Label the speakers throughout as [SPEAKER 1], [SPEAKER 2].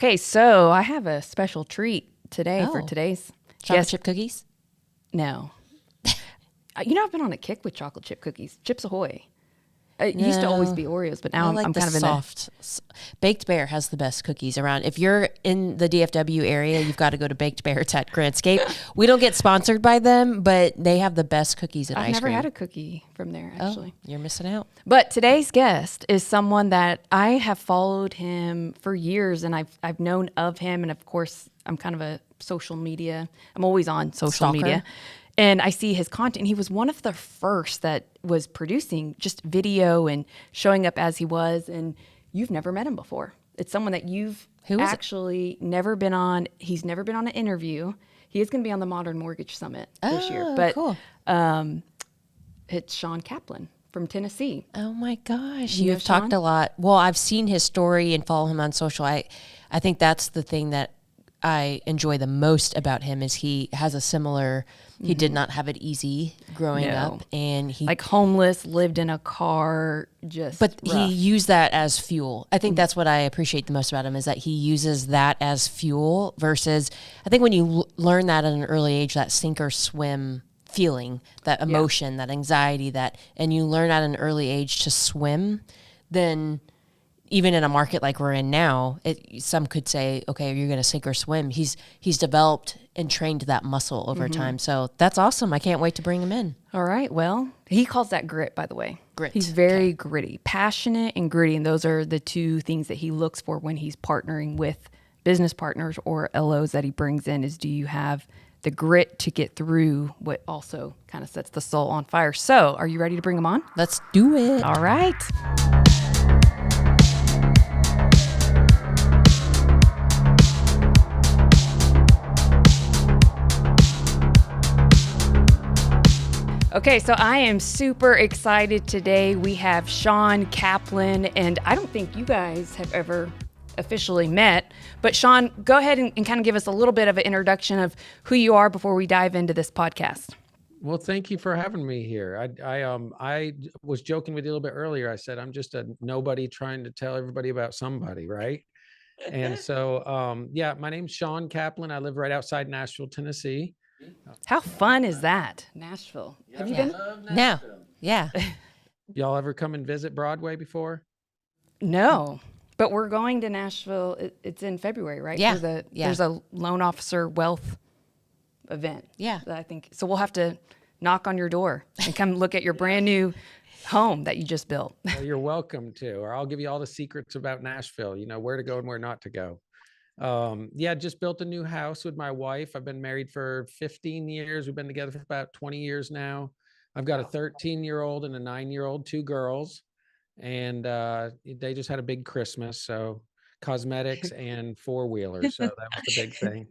[SPEAKER 1] Okay, so I have a special treat today for
[SPEAKER 2] Oh,
[SPEAKER 1] today's
[SPEAKER 2] chocolate
[SPEAKER 1] guest.
[SPEAKER 2] chip cookies?
[SPEAKER 1] No. I've been on a kick with chocolate chip cookies. Chips Ahoy. It used to always
[SPEAKER 2] No,
[SPEAKER 1] be Oreos, but now
[SPEAKER 2] I
[SPEAKER 1] I'm
[SPEAKER 2] like the
[SPEAKER 1] kind of in the.
[SPEAKER 2] Baked Bear has the best cookies around. If you're in the DFW area, you've got to go to Baked Bear. It's at Grandscape. We don't get sponsored by them, but they have the best cookies and
[SPEAKER 1] I've
[SPEAKER 2] ice
[SPEAKER 1] never had
[SPEAKER 2] cream.
[SPEAKER 1] a cookie from there,
[SPEAKER 2] Oh,
[SPEAKER 1] actually.
[SPEAKER 2] you're missing out.
[SPEAKER 1] But today's guest is someone that I have followed him for years, and I've known of him, and of course, I'm kind of a social media. I'm always on social
[SPEAKER 2] Stalker.
[SPEAKER 1] media, and I see his content. He was one of the first that was producing just video and showing up as he was, and you've never met him before. It's someone that you've
[SPEAKER 2] Who is it?
[SPEAKER 1] actually never been on. He's never been on an interview. He is going to be on the Modern Mortgage Summit this year,
[SPEAKER 2] Oh,
[SPEAKER 1] but
[SPEAKER 2] cool.
[SPEAKER 1] it's Shawn Kaplan from Tennessee.
[SPEAKER 2] Oh my gosh,
[SPEAKER 1] You know
[SPEAKER 2] you've talked
[SPEAKER 1] Shawn?
[SPEAKER 2] a lot. Well, I've seen his story and follow him on social. I think that's the thing that I enjoy the most about him is he has a similar. He did not have it easy growing
[SPEAKER 1] No.
[SPEAKER 2] up, and he
[SPEAKER 1] Like homeless, lived in a car, just
[SPEAKER 2] but he
[SPEAKER 1] rough.
[SPEAKER 2] used that as fuel. I think that's what I appreciate the most about him is that he uses that as fuel versus I think when you learn that at an early age, that sink or swim feeling, that emotion, that anxiety, and you learn at an early age to swim, then even in a market like we're in now, some could say, okay, you're going to sink or swim. He's developed and trained that muscle over time. So that's awesome. I can't wait to bring him in.
[SPEAKER 1] All right. Well, he calls that grit, by the way.
[SPEAKER 2] Grit.
[SPEAKER 1] He's very gritty, passionate and gritty. And those are the two things that he looks for when he's partnering with business partners or LOs that he brings in is do you have the grit to get through what also kind of sets the soul on fire? So are you ready to bring him on?
[SPEAKER 2] Let's do it.
[SPEAKER 1] All right. Okay, so I am super excited today. We have Shawn Kaplan, and I don't think you guys have ever officially met. But Shawn, go ahead and kind of give us a little bit of an introduction of who you are before we dive into this podcast.
[SPEAKER 3] Well, thank you for having me here. I was joking with you a little bit earlier. I said I'm just a nobody trying to tell everybody about somebody, right? And so, yeah, my name's Shawn Kaplan. I live right outside Nashville, Tennessee.
[SPEAKER 1] How fun is that, Nashville? Have you
[SPEAKER 2] Yeah.
[SPEAKER 1] been?
[SPEAKER 2] No. Yeah.
[SPEAKER 3] Y'all ever come and visit Broadway before?
[SPEAKER 1] No, but we're going to Nashville. It's in February, right?
[SPEAKER 2] Yeah.
[SPEAKER 1] There's a loan officer wealth event.
[SPEAKER 2] Yeah.
[SPEAKER 1] That I think so. We'll have to knock on your door and come look at your brand new home that you just built.
[SPEAKER 3] Well, you're welcome to, or I'll give you all the secrets about Nashville, where to go and where not to go. Yeah, just built a new house with my wife. I've been married for 15 years. We've been together for about 20 years now. I've got a 13-year-old and a 9-year-old, two girls, and they just had a big Christmas. So cosmetics and four-wheelers. So that was the big thing.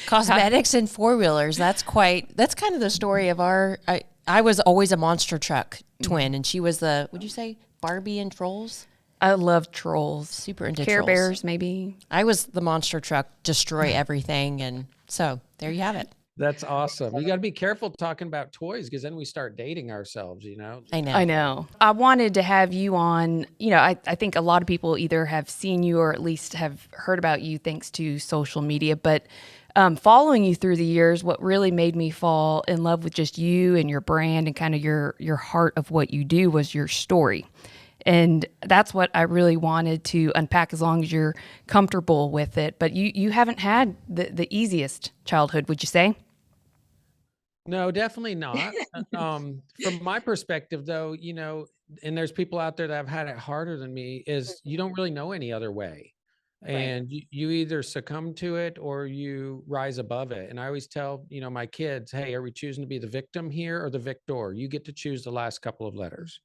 [SPEAKER 2] Cosmetics and four-wheelers. That's kind of the story of I was always a monster truck twin, and she was would you say Barbie and Trolls?
[SPEAKER 1] I love trolls.
[SPEAKER 2] Super into
[SPEAKER 1] Care
[SPEAKER 2] Trolls.
[SPEAKER 1] Bears, maybe.
[SPEAKER 2] I was the monster truck, destroy everything. And so there you have it.
[SPEAKER 3] That's awesome. You got to be careful talking about toys because then we start dating ourselves,
[SPEAKER 2] I know.
[SPEAKER 1] I know. I wanted to have you on. I think a lot of people either have seen you or at least have heard about you thanks to social media. But following you through the years, what really made me fall in love with just you and your brand and kind of your heart of what you do was your story. And that's what I really wanted to unpack as long as you're comfortable with it. But you haven't had the easiest childhood, would you say?
[SPEAKER 3] No, definitely not. From my perspective, though, and there's people out there that have had it harder than me, is you don't really know any other way. And you either succumb to it or you rise above it. And I always tell, my kids, hey, are we choosing to be the victim here or the victor? You get to choose the last couple of letters.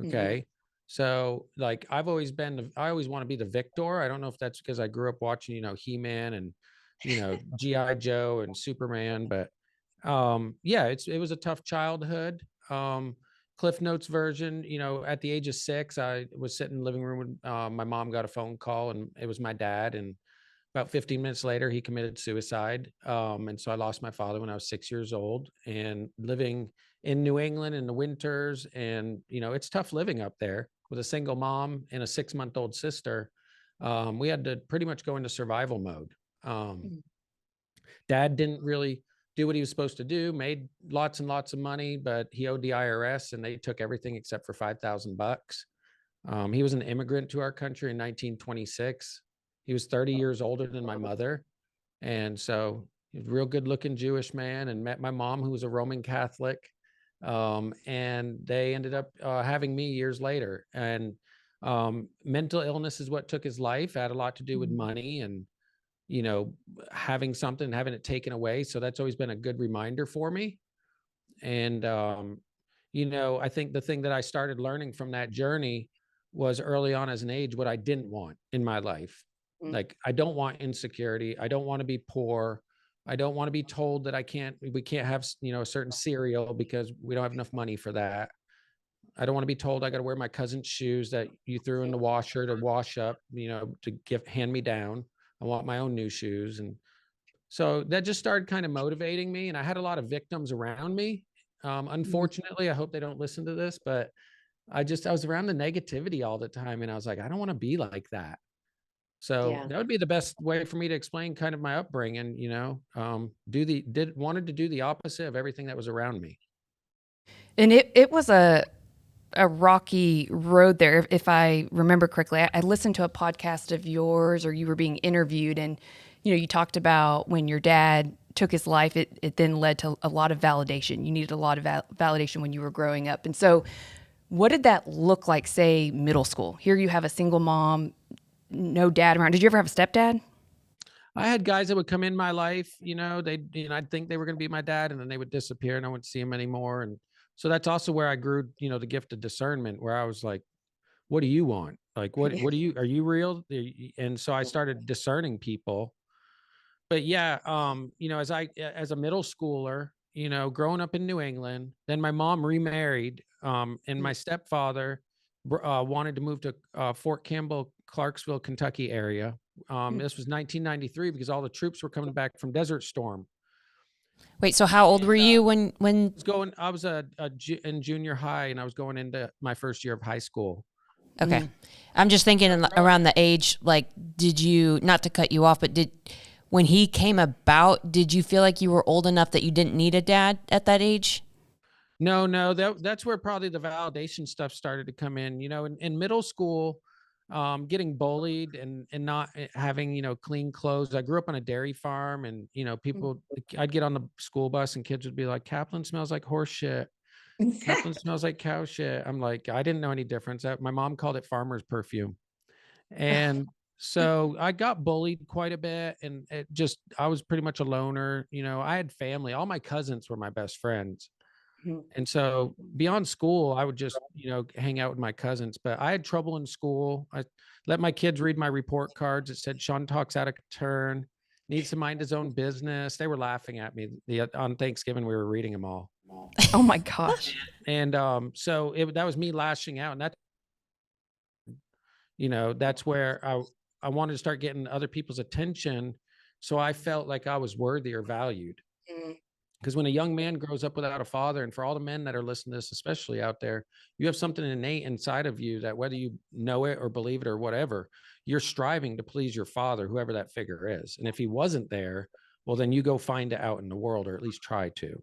[SPEAKER 3] Okay. So like I always want to be the victor. I don't know if that's because I grew up watching, He-Man and, G.I. Joe and Superman, but yeah, it was a tough childhood. Cliff Notes version, at the age of 6, I was sitting in the living room when my mom got a phone call and it was my dad. And about 15 minutes later, he committed suicide. And so I lost my father when I was 6 years old and living in New England in the winters. And, it's tough living up there with a single mom and a 6-month-old sister. We had to pretty much go into survival mode.
[SPEAKER 1] Mhm.
[SPEAKER 3] Dad didn't really do what he was supposed to do, made lots and lots of money, but he owed the IRS and they took everything except for $5,000. He was an immigrant to our country in 1926. He was 30 years older than my mother. And so he was a real good looking Jewish man, and met my mom, who was a Roman Catholic. And they ended up having me years later. And mental illness is what took his life. It had a lot to do with money and, you know, having something, having it taken away. So that's always been a good reminder for me. And, you know, I think the thing that I started learning from that journey was early on as an age what I didn't want in my life.
[SPEAKER 1] Mm.
[SPEAKER 3] Like, I don't want insecurity. I don't want to be poor. I don't want to be told that we can't have, you know, a certain cereal because we don't have enough money for that. I don't want to be told I got to wear my cousin's shoes that you threw in the washer to wash up, you know, to hand me down. I want my own new shoes. And so that just started kind of motivating me. And I had a lot of victims around me. Unfortunately, I hope they don't listen to this, but I was around the negativity all the time. And I was like, I don't want to be like that. So
[SPEAKER 1] Yeah.
[SPEAKER 3] that would be the best way for me to explain kind of my upbringing, you know, wanted to do the opposite of everything that was around me.
[SPEAKER 1] And it was a rocky road there, if I remember correctly. I listened to a podcast of yours, or you were being interviewed, and you talked about when your dad took his life, it then led to a lot of validation. You needed a lot of validation when you were growing up. And so what did that look like, say, middle school? Here you have a single mom, no dad around. Did you ever have a stepdad?
[SPEAKER 3] I had guys that would come in my life, you know, I'd think they were going to be my dad, and then they would disappear and I wouldn't see them anymore. And so that's also where I grew, you know, the gift of discernment, where I was like, what do you want? Like, are you real? And so I started discerning people. But yeah, you know, as a middle schooler, you know, growing up in New England, then my mom remarried, and my stepfather wanted to move to Fort Campbell, Clarksville, Kentucky area. This was 1993 because all the troops were coming back from Desert Storm.
[SPEAKER 2] Wait, so how old were you when
[SPEAKER 3] I was in junior high, and I was going into my first year of high school.
[SPEAKER 2] Okay. I'm just thinking around the age, like, did you, not to cut you off, but when he came about, did you feel like you were old enough that you didn't need a dad at that age?
[SPEAKER 3] No, that's where probably the validation stuff started to come in. You know, in middle school, getting bullied and not having, you know, clean clothes. I grew up on a dairy farm, and, you know, I'd get on the school bus and kids would be like, Kaplan smells like horse shit. Kaplan smells like cow shit. I'm like, I didn't know any difference. My mom called it farmer's perfume. And so I got bullied quite a bit, and I was pretty much a loner. You know, I had family. All my cousins were my best friends. And so beyond school, I would just, you know, hang out with my cousins, but I had trouble in school. I let my kids read my report cards. It said, Shawn talks out of turn, needs to mind his own business. They were laughing at me on Thanksgiving. We were reading them all.
[SPEAKER 1] Oh my gosh.
[SPEAKER 3] And so that was me lashing out. And that, you know, that's where I wanted to start getting other people's attention. So I felt like I was worthy or valued. Because when a young man grows up without a father, and for all the men that are listening to this, especially out there, you have something innate inside of you that, whether you know it or believe it or whatever, you're striving to please your father, whoever that figure is. And if he wasn't there, well, then you go find it out in the world, or at least try to.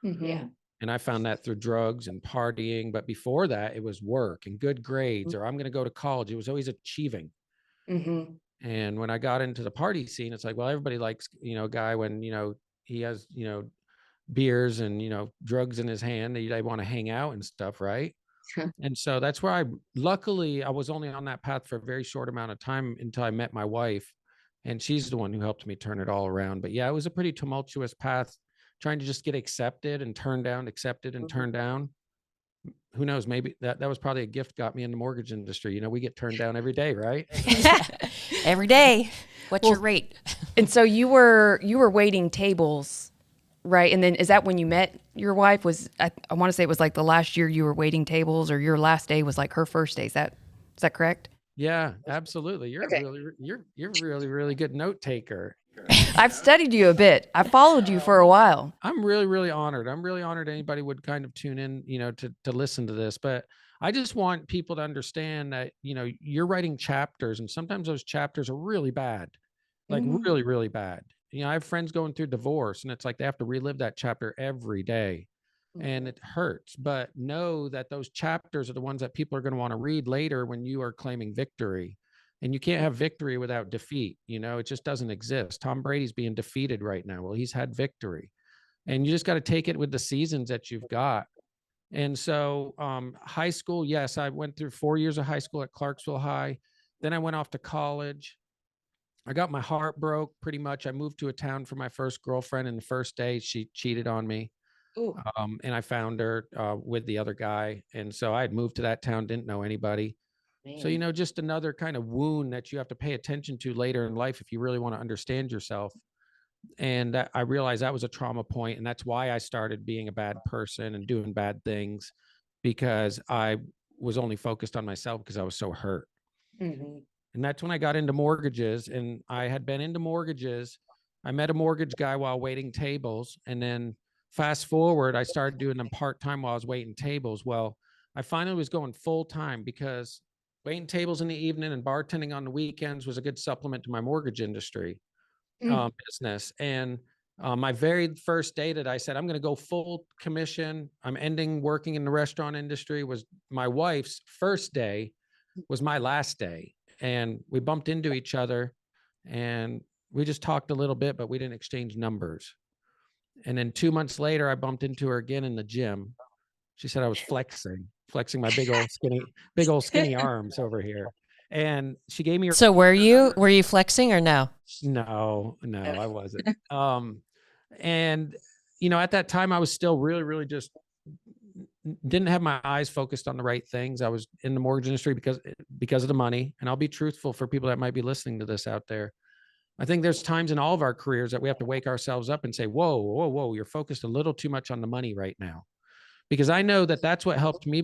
[SPEAKER 1] Yeah.
[SPEAKER 3] And I found that through drugs and partying. But before that, it was work and good grades, or I'm going to go to college. It was always achieving. And when I got into the party scene, it's like, well, everybody likes, you know, a guy when, you know, he has, you know, beers and, you know, drugs in his hand. They want to hang out and stuff, right? And so that's where luckily I was only on that path for a very short amount of time until I met my wife, and she's the one who helped me turn it all around. But yeah, it was a pretty tumultuous path, trying to just get accepted and turned down, accepted and turned down. Who knows? Maybe that was probably a gift got me in the mortgage industry. You know, we get turned down every day, right?
[SPEAKER 2] Every day. What's your rate?
[SPEAKER 1] And so you were waiting tables, right? And then is that when you met your wife? I want to say it was like the last year you were waiting tables, or your last day was like her first day. Is that correct?
[SPEAKER 3] Yeah, absolutely. You're really, really good note taker.
[SPEAKER 1] I've studied you a bit. I followed you for a while.
[SPEAKER 3] I'm really, really honored. I'm really honored anybody would kind of tune in, you know, to listen to this. But I just want people to understand that, you're writing chapters, and sometimes those chapters are really bad, like
[SPEAKER 1] Mhm.
[SPEAKER 3] really, really bad. I have friends going through divorce, and it's like they have to relive that chapter every day, and
[SPEAKER 1] Mhm.
[SPEAKER 3] it hurts. But know that those chapters are the ones that people are going to want to read later when you are claiming victory. And you can't have victory without defeat. It just doesn't exist. Tom Brady's being defeated right now. Well, he's had victory, and you just got to take it with the seasons that you've got. And so, high school, yes, I went through 4 years of high school at Clarksville High. Then I went off to college. I got my heart broke pretty much. I moved to a town for my first girlfriend, and the first day she cheated on me.
[SPEAKER 1] Ooh,
[SPEAKER 3] And I found her with the other guy. And so I had moved to that town, didn't know anybody. So,
[SPEAKER 1] man.
[SPEAKER 3] just another kind of wound that you have to pay attention to later in life if you really want to understand yourself. And I realized that was a trauma point, and that's why I started being a bad person and doing bad things, because I was only focused on myself because I was so hurt.
[SPEAKER 1] Mhm.
[SPEAKER 3] And that's when I got into mortgages, and I had been into mortgages. I met a mortgage guy while waiting tables, and then fast forward, I started doing them part-time while I was waiting tables. Well, I finally was going full-time because waiting tables in the evening and bartending on the weekends was a good supplement to my mortgage industry
[SPEAKER 1] Mm.
[SPEAKER 3] business. And my very first day that I said, I'm going to go full commission, I'm ending working in the restaurant industry, was my wife's first day, was my last day. And we bumped into each other, and we just talked a little bit, but we didn't exchange numbers. And then 2 months later, I bumped into her again in the gym. She said I was flexing my big old skinny arms over here. And she gave me her
[SPEAKER 2] So were you
[SPEAKER 3] number.
[SPEAKER 2] were you flexing or no?
[SPEAKER 3] No, no, I wasn't. And at that time I was still really, really just didn't have my eyes focused on the right things. I was in the mortgage industry because of the money. And I'll be truthful for people that might be listening to this out there. I think there's times in all of our careers that we have to wake ourselves up and say, whoa, whoa, whoa, you're focused a little too much on the money right now. Because I know that that's what helped me,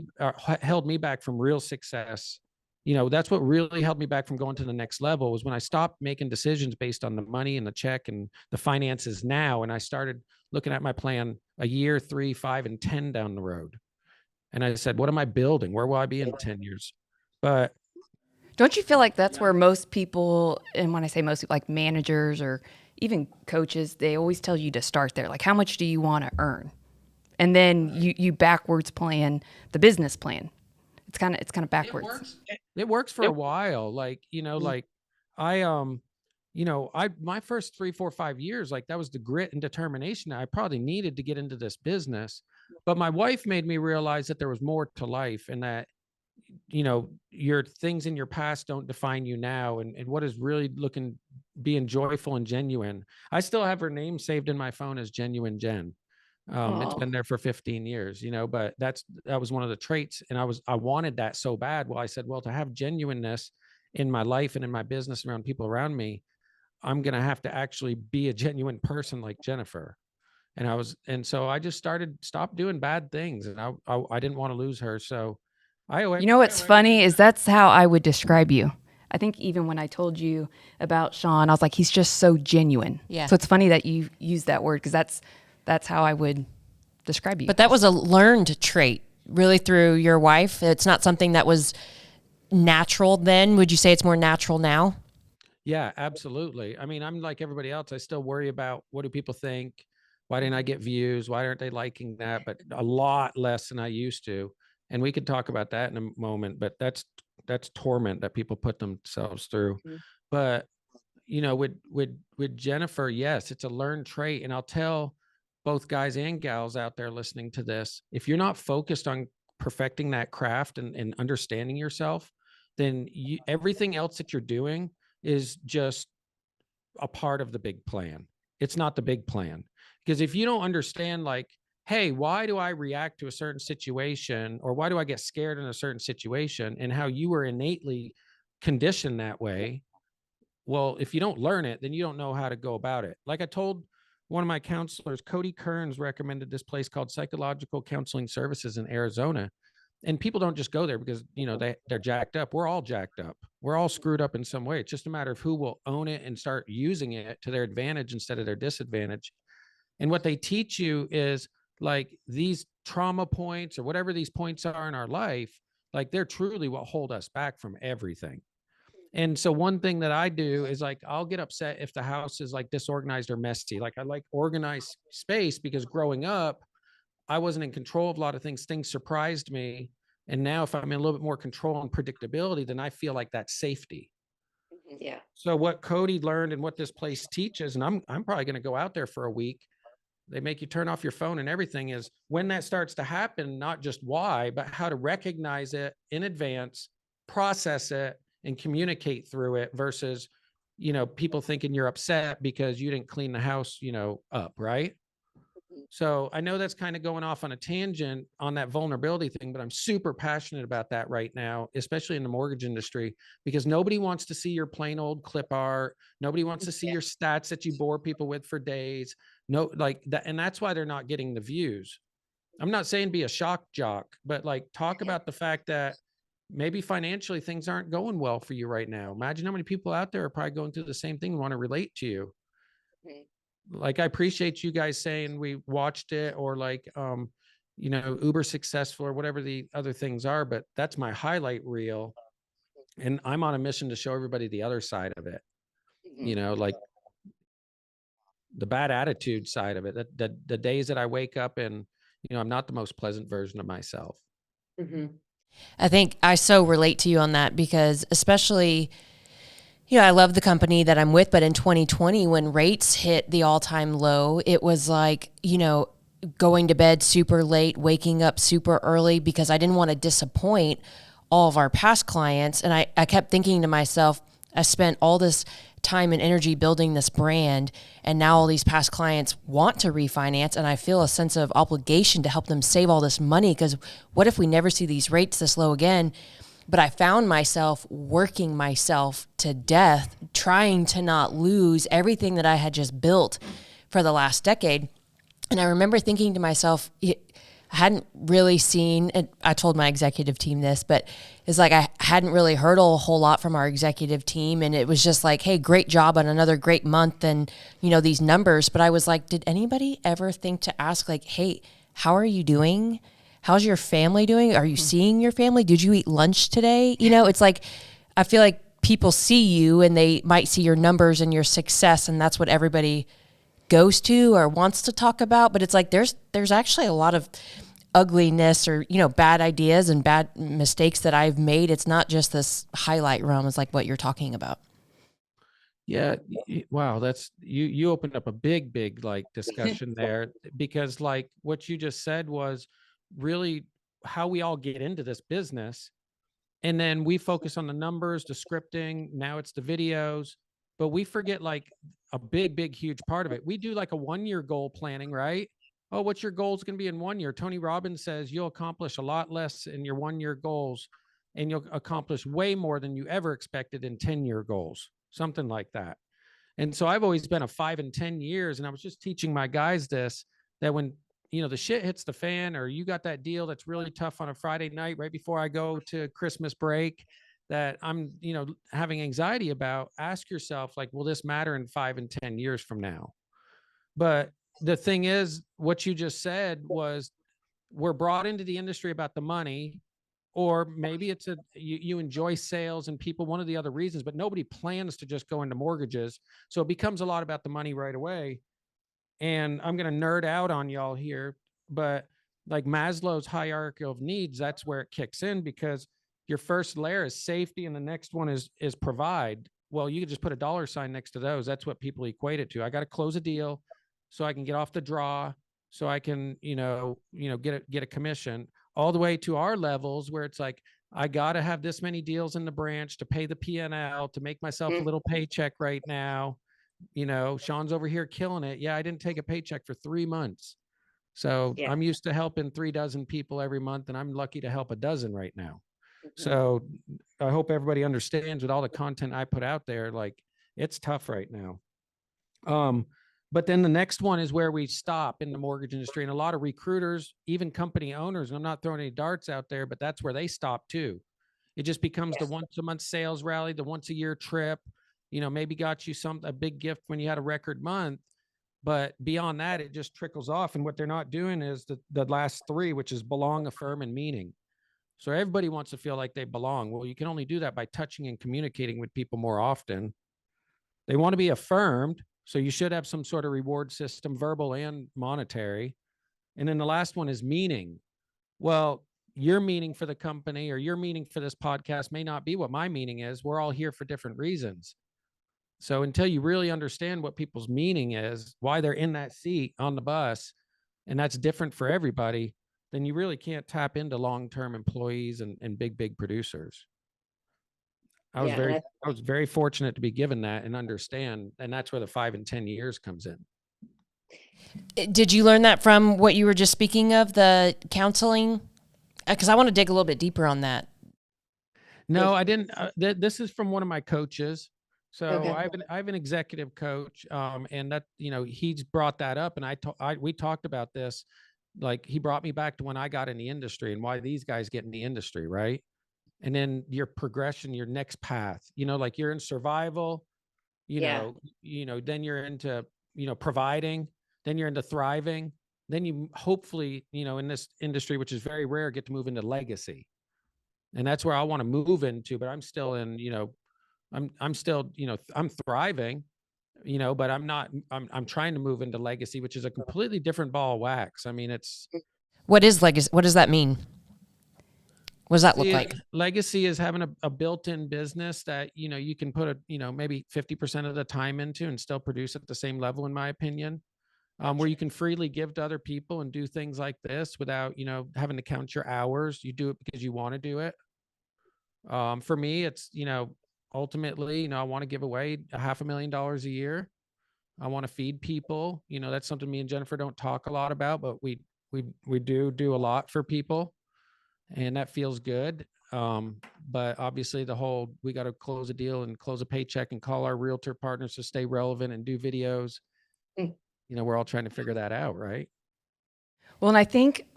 [SPEAKER 3] held me back from real success. That's what really held me back from going to the next level, was when I stopped making decisions based on the money and the check and the finances now. And I started looking at my plan a year, 3, 5, and 10 down the road. And I said, what am I building? Where will I be in 10 years? But
[SPEAKER 1] Don't you feel like that's where most people, and when I say most, like managers or even coaches, they always tell you to start there. Like, how much do you want to earn? And then you backwards plan the business plan. It's kind of backwards.
[SPEAKER 3] it works for a while. Like,
[SPEAKER 1] Mm.
[SPEAKER 3] like I, my first 3, 4, 5 years, like that was the grit and determination that I probably needed to get into this business. But my wife made me realize that there was more to life, and that, your things in your past don't define you now. And what is really being joyful and genuine. I still have her name saved in my phone as Genuine Jen. It's
[SPEAKER 1] Oh,
[SPEAKER 3] been there for 15 years, but that was one of the traits. And I wanted that so bad. Well, I said, well, to have genuineness in my life and in my business around people around me, I'm going to have to actually be a genuine person like Jennifer. And so I just stopped doing bad things, and I didn't want to lose her. So I owe
[SPEAKER 1] you know what's funny is that's how I would describe you. I think even when I told you about Shawn, I was like, he's just so genuine.
[SPEAKER 2] Yeah.
[SPEAKER 1] So it's funny that you use that word because that's how I would describe you.
[SPEAKER 2] But that was a learned trait really through your wife. It's not something that was natural then. Would you say it's more natural now?
[SPEAKER 3] Yeah, absolutely. I mean, I'm like everybody else. I still worry about, what do people think? Why didn't I get views? Why aren't they liking that? But a lot less than I used to. And we could talk about that in a moment, but that's torment that people put themselves through. But with Jennifer, yes, it's a learned trait. And I'll tell both guys and gals out there listening to this, if you're not focused on perfecting that craft and understanding yourself, then everything else that you're doing is just a part of the big plan. It's not the big plan. Because if you don't understand, like, hey, why do I react to a certain situation, or why do I get scared in a certain situation, and how you were innately conditioned that way, well, if you don't learn it, then you don't know how to go about it. Like I told one of my counselors, Cody Kearns recommended this place called Psychological Counseling Services in Arizona. And people don't just go there because, they're jacked up. We're all jacked up. We're all screwed up in some way. It's just a matter of who will own it and start using it to their advantage instead of their disadvantage. And what they teach you is, like, these trauma points or whatever these points are in our life, Like they're truly what hold us back from everything. And so one thing that I do is like, I'll get upset if the house is like disorganized or messy. Like I like organized space because growing up, I wasn't in control of a lot of things. Things surprised me. And now if I'm in a little bit more control and predictability, then I feel like that's safety.
[SPEAKER 4] Yeah.
[SPEAKER 3] So what Cody learned and what this place teaches, and I'm probably going to go out there for a week. They make you turn off your phone and everything, is when that starts to happen, not just why, but how to recognize it in advance, process it, and communicate through it versus, people thinking you're upset because you didn't clean the house, up, right? So I know that's kind of going off on a tangent on that vulnerability thing, but I'm super passionate about that right now, especially in the mortgage industry, because nobody wants to see your plain old clip art. Nobody wants to see your stats that you bore people with for days. No, like that. And that's why they're not getting the views. I'm not saying be a shock jock, but like talk about the fact that maybe financially things aren't going well for you right now. Imagine how many people out there are probably going through the same thing and want to relate to you. Like I appreciate you guys saying we watched it, or like uber successful or whatever the other things are, but that's my highlight reel, and I'm on a mission to show everybody the other side of it, like the bad attitude side of it, the days that I wake up and I'm not the most pleasant version of myself.
[SPEAKER 2] I think I so relate to you on that because especially, I love the company that I'm with, but in 2020, when rates hit the all-time low, it was like, going to bed super late, waking up super early because I didn't want to disappoint all of our past clients. And I kept thinking to myself, I spent all this time and energy building this brand, and now all these past clients want to refinance, and I feel a sense of obligation to help them save all this money, because what if we never see these rates this low again? But I found myself working myself to death, trying to not lose everything that I had just built for the last decade. And I remember thinking to myself, I hadn't really seen, and I told my executive team this, but it's like I hadn't really heard a whole lot from our executive team. And it was just like, hey, great job on another great month and, these numbers. But I was like, did anybody ever think to ask, like, hey, how are you doing? How's your family doing? Are you seeing your family? Did you eat lunch today? It's like, I feel like people see you and they might see your numbers and your success, and that's what everybody goes to or wants to talk about. But it's like, there's actually a lot of ugliness or, bad ideas and bad mistakes that I've made. It's not just this highlight realm. It's like what you're talking about.
[SPEAKER 3] Yeah. Wow. That's you opened up a big like discussion there, because like what you just said was really how we all get into this business. And then we focus on the numbers, the scripting. Now it's the videos, but we forget like a big, huge part of it. We do like a 1-year goal planning, right? Oh, what's your goals going to be in 1 year? Tony Robbins says you'll accomplish a lot less in your 1-year goals, and you'll accomplish way more than you ever expected in 10-year goals, something like that. And so I've always been a 5 and 10 years. And I was just teaching my guys this, that when, the shit hits the fan, or you got that deal that's really tough on a Friday night right before I go to Christmas break that I'm, having anxiety about, ask yourself, like, will this matter in 5 and 10 years from now? But the thing is, what you just said was, we're brought into the industry about the money, or maybe it's you enjoy sales and people, one of the other reasons, but nobody plans to just go into mortgages. So it becomes a lot about the money right away. And I'm going to nerd out on y'all here, but like Maslow's hierarchy of needs, that's where it kicks in, because your first layer is safety and the next one is provide. Well, you could just put a dollar sign next to those. That's what people equate it to. I got to close a deal so I can get off the draw, so I can, get a commission, all the way to our levels where it's like, I got to have this many deals in the branch to pay the P&L, to make myself a little paycheck right now. Shawn's over here killing it. Yeah, I didn't take a paycheck for 3 months. So I'm used to helping 3 dozen people every month, and I'm lucky to help a dozen right now. So I hope everybody understands, with all the content I put out there, like, it's tough right now. But then the next one is where we stop in the mortgage industry. And a lot of recruiters, even company owners, and I'm not throwing any darts out there, but that's where they stop too. It just becomes the once a month sales rally, the once a year trip, maybe got you a big gift when you had a record month. But beyond that, it just trickles off. And what they're not doing is the last 3, which is belong, affirm, and meaning. So everybody wants to feel like they belong. Well, you can only do that by touching and communicating with people more often. They want to be affirmed. So you should have some sort of reward system, verbal and monetary. And then the last one is meaning. Well, your meaning for the company or your meaning for this podcast may not be what my meaning is. We're all here for different reasons. So until you really understand what people's meaning is, why they're in that seat on the bus, and that's different for everybody, then you really can't tap into long-term employees and big producers. I was
[SPEAKER 4] Yeah, and
[SPEAKER 3] very, I was very fortunate to be given that and understand, and that's where the 5 and 10 years comes in.
[SPEAKER 2] Did you learn that from what you were just speaking of, the counseling? Because I want to dig a little bit deeper on that.
[SPEAKER 3] No, I didn't. This is from one of my coaches. So
[SPEAKER 4] Okay.
[SPEAKER 3] I have an executive coach, and that, he's brought that up, and we talked about this. Like, he brought me back to when I got in the industry and why these guys get in the industry, right? And then your progression, your next path, like you're in survival,
[SPEAKER 4] Yeah.
[SPEAKER 3] then you're into, providing, then you're into thriving, then you hopefully, in this industry, which is very rare, get to move into legacy. And that's where I want to move into, but I'm still in, I'm still, I'm thriving, but I'm trying to move into legacy, which is a completely different ball of wax. I mean,
[SPEAKER 2] What is legacy? What does that mean? What does that look like?
[SPEAKER 3] Legacy is having a built-in business that, you can put maybe 50% of the time into and still produce at the same level, in my opinion, where you can freely give to other people and do things like this without, having to count your hours. You do it because you want to do it. For me, it's, ultimately, I want to give away $500,000 a year. I want to feed people. That's something me and Jennifer don't talk a lot about, but we do a lot for people, and that feels good. But obviously we got to close a deal and close a paycheck and call our realtor partners to stay relevant and do videos.
[SPEAKER 4] Mm.
[SPEAKER 3] We're all trying to figure that out, right?
[SPEAKER 1] Well, and I think,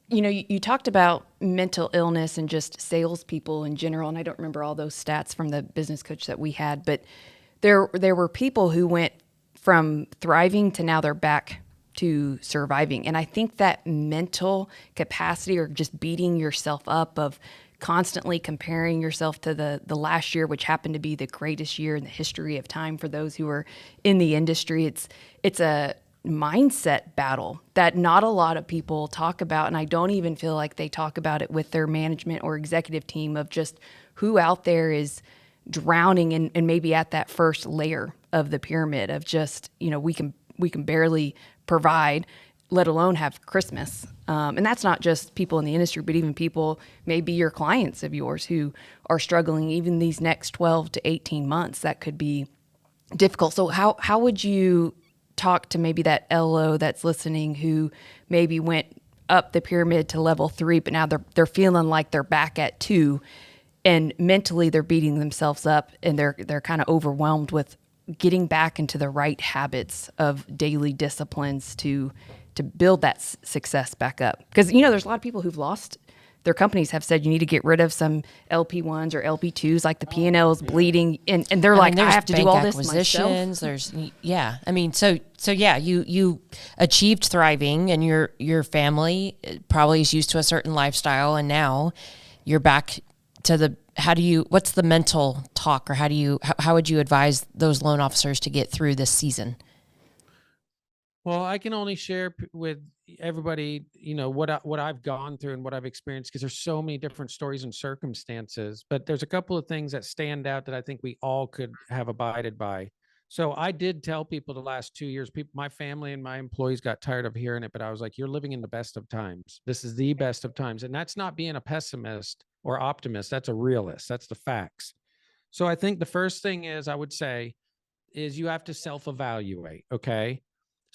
[SPEAKER 1] you talked about mental illness and just salespeople in general, and I don't remember all those stats from the business coach that we had, but there were people who went from thriving to now they're back to surviving. And I think that mental capacity, or just beating yourself up, of constantly comparing yourself to the last year, which happened to be the greatest year in the history of time for those who are in the industry, it's a mindset battle that not a lot of people talk about. And I don't even feel like they talk about it with their management or executive team, of just who out there is drowning and maybe at that first layer of the pyramid of just, we can barely provide, let alone have Christmas. And that's not just people in the industry, but even people, maybe your clients of yours, who are struggling even these next 12 to 18 months. That could be difficult. So how would you talk to maybe that LO that's listening, who maybe went up the pyramid to level 3, but now they're feeling like they're back at 2, and mentally they're beating themselves up, and they're kind of overwhelmed with getting back into the right habits of daily disciplines to build that success back up? Because, there's a lot of people who've lost their companies, have said you need to get rid of some LP1s or LP2s, like the P&L is bleeding, and they're like, I have to do all this myself.
[SPEAKER 2] There's, yeah. I mean, so yeah, you achieved thriving, and your family probably is used to a certain lifestyle, and now you're back to what's the mental talk, or how would you advise those loan officers to get through this season?
[SPEAKER 3] Well, I can only share with everybody, what I've gone through and what I've experienced, because there's so many different stories and circumstances. But there's a couple of things that stand out that I think we all could have abided by. So I did tell people the last 2 years, my family and my employees got tired of hearing it, but I was like, you're living in the best of times. This is the best of times. And that's not being a pessimist or optimist. That's a realist. That's the facts. So I think the first thing I would say is you have to self-evaluate. Okay.